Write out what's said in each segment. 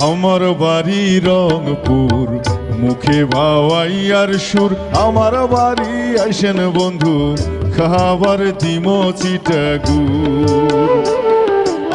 আমার বাড়ি রংপুর, মুখে ভাওয়াইয়ার সুর। আমার বাড়ি আইসেন বন্ধু, খাবার দিমো চিটাগুর।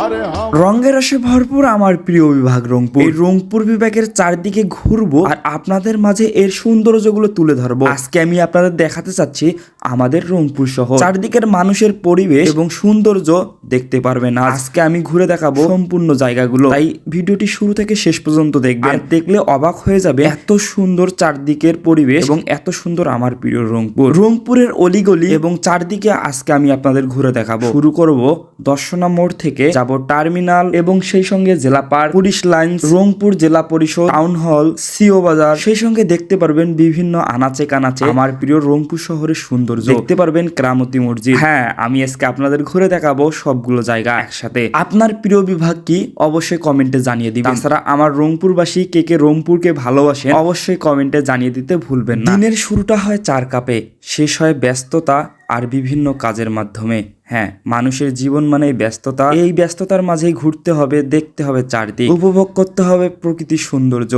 আরে রঙের রসে ভরপুর আমার প্রিয় বিভাগ রংপুর। এই রংপুর বিভাগের চারদিকে ঘুরবো আর আপনাদের মাঝে এর সৌন্দর্যগুলো তুলে ধরবো। আজকে আমি আপনাদের দেখাতে চাচ্ছি আমাদের রংপুর শহর। চারদিকের মানুষের পরিবেশ এবং সৌন্দর্য দেখতে পারবেন। আজকে আমি ঘুরে দেখাবো সম্পূর্ণ জায়গাগুলো, তাই ভিডিওটি শুরু থেকে শেষ পর্যন্ত দেখবেন। দেখলে অবাক হয়ে যাবে এত সুন্দর চারদিকের পরিবেশ এবং এত সুন্দর আমার প্রিয় রংপুর। রংপুরের অলিগলি এবং চারদিকে আজকে আমি আপনাদের ঘুরে দেখাবো। শুরু করব দর্শনা মোড় থেকে, যাব টার্মিনাল এবং সেই সঙ্গে জেলা পার্ক, পুলিশ লাইন্স, রংপুর জেলা পরিষদ, টাউন হল, সিও বাজার। সেই সঙ্গে দেখতে পারবেন বিভিন্ন আনাচে কানাচে আমার প্রিয় রংপুর শহরের সৌন্দর্য। দেখতে পারবেন কেরামতি মসজিদ। হ্যাঁ, আমি আজকে আপনাদের ঘুরে দেখাবো সবগুলো জায়গা একসাথে। আপনার প্রিয় বিভাগ কি অবশ্যই কমেন্টে জানিয়ে দিবেন। তাছাড়া আমার রংপুরবাসী কে কে রংপুরকে ভালোবাসেন অবশ্যই কমেন্টে জানিয়ে দিতে ভুলবেন না। দিনের শুরুটা হয় 4 কাপে, শেষ হয় ব্যস্ততা আর বিভিন্ন কাজের মাধ্যমে। হ্যাঁ, মানুষের জীবন মানে ব্যস্ততা। এই ব্যস্ততার মাঝেই ঘুরতে হবে, দেখতে হবে চারদিক, উপভোগ করতে হবে প্রকৃতির সৌন্দর্য।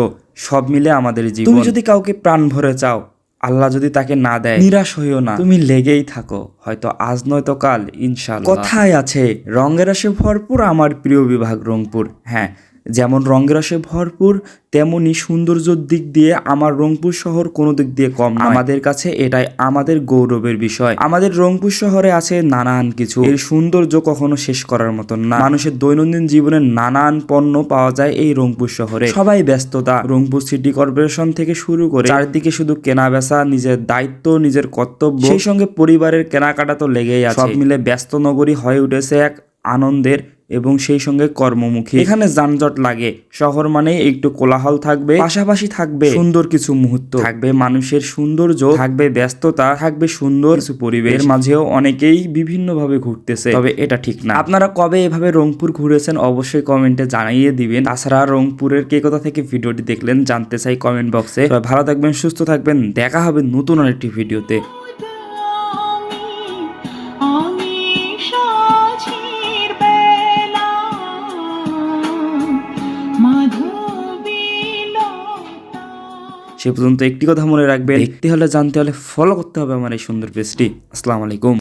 সব মিলে আমাদের জীবন। তুমি যদি কাউকে প্রাণ ভরে চাও, আল্লাহ যদি তাকে না দেয়, নিরাশ হইও না, তুমি লেগেই থাকো, হয়তো আজ নয়তো কাল ইনশাআল্লাহ। কথায় আছে রঙের রসে ভরপুর আমার প্রিয় বিভাগ রংপুর। হ্যাঁ, যেমন রঙের রসে ভরপুর তেমনি সৌন্দর্যের দিক দিয়ে আমার রংপুর শহর কোনো দিক দিয়ে কম নয়। আমাদের কাছে এটাই আমাদের গৌরবের বিষয়। আমাদের রংপুর শহরে আছে নানান কিছু, এর সৌন্দর্য কখনো শেষ করার মতন না। মানুষের দৈনন্দিন জীবনে নানান পণ্য পাওয়া যায় এই রংপুর শহরে। সবাই ব্যস্ততা, রংপুর সিটি কর্পোরেশন থেকে শুরু করে চারদিকে শুধু কেনা বেচা, নিজের দায়িত্ব, নিজের কর্তব্য, সেই সঙ্গে পরিবারের কেনাকাটা তো লেগেই আছে। সব মিলে ব্যস্ত নগরী হয়ে উঠেছে এক আনন্দের এবং সেই সঙ্গে কর্মমুখী। এখানে যানজট লাগে, শহর মানে একটু কোলাহল থাকবে, পাশাপাশি থাকবে সুন্দর কিছু মুহূর্ত, থাকবে মানুষের সৌন্দর্য, থাকবে ব্যস্ততা, থাকবে সুন্দর কিছু পরিবেশ। এর মাঝেও অনেকেই বিভিন্ন ভাবে ঘুরতেছে, তবে এটা ঠিক না। আপনারা কবে এভাবে রংপুর ঘুরেছেন অবশ্যই কমেন্টে জানিয়ে দিবেন। তাছাড়া রংপুরের কে কোথা থেকে ভিডিওটি দেখলেন জানতে চাই কমেন্ট বক্সে। ভালো থাকবেন, সুস্থ থাকবেন, দেখা হবে নতুন আরেকটি ভিডিওতে। সে পর্যন্ত একটি কথা মনে রাখবেন, দেখতে হলে জানতে হলে ফলো করতে হবে আমার এই সুন্দর পেজটি। আসসালামু আলাইকুম।